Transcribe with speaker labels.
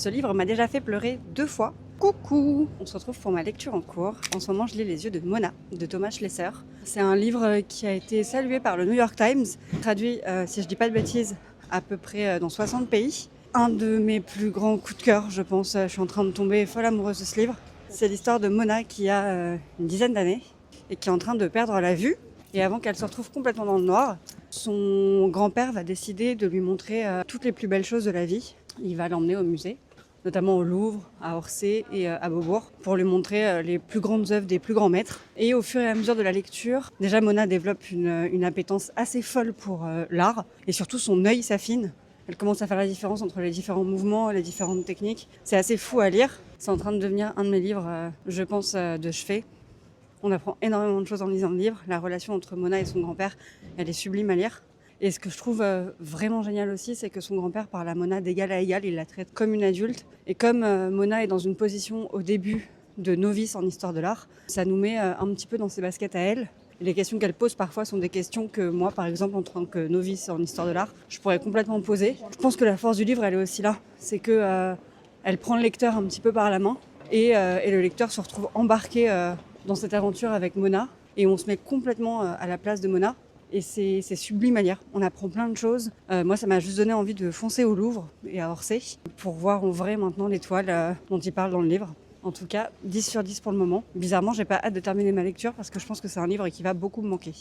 Speaker 1: Ce livre m'a déjà fait pleurer 2 fois. Coucou! On se retrouve pour ma lecture en cours. En ce moment, je lis Les yeux de Mona, de Thomas Schlesser. C'est un livre qui a été salué par le New York Times, traduit, si je dis pas de bêtises, à peu près dans 60 pays. Un de mes plus grands coups de cœur, je pense. Je suis en train de tomber folle amoureuse de ce livre. C'est l'histoire de Mona qui a une dizaine d'années et qui est en train de perdre la vue. Et avant qu'elle se retrouve complètement dans le noir, son grand-père va décider de lui montrer toutes les plus belles choses de la vie. Il va l'emmener au musée, notamment au Louvre, à Orsay et à Beaubourg, pour lui montrer les plus grandes œuvres des plus grands maîtres. Et au fur et à mesure de la lecture, déjà Mona développe une appétence assez folle pour l'art, et surtout son œil s'affine. Elle commence à faire la différence entre les différents mouvements et les différentes techniques. C'est assez fou à lire. C'est en train de devenir un de mes livres, je pense, de chevet. On apprend énormément de choses en lisant le livre. La relation entre Mona et son grand-père, elle est sublime à lire. Et ce que je trouve vraiment génial aussi, c'est que son grand-père parle à Mona d'égal à égal, il la traite comme une adulte. Et comme Mona est dans une position au début de novice en histoire de l'art, ça nous met un petit peu dans ses baskets à elle. Et les questions qu'elle pose parfois sont des questions que moi, par exemple, en tant que novice en histoire de l'art, je pourrais complètement poser. Je pense que la force du livre, elle est aussi là. C'est que elle prend le lecteur un petit peu par la main et le lecteur se retrouve embarqué dans cette aventure avec Mona. Et on se met complètement à la place de Mona. Et c'est sublime à lire. On apprend plein de choses. Moi, ça m'a juste donné envie de foncer au Louvre et à Orsay pour voir en vrai maintenant les toiles dont il parle dans le livre. En tout cas, 10 sur 10 pour le moment. Bizarrement, j'ai pas hâte de terminer ma lecture parce que je pense que c'est un livre qui va beaucoup me manquer.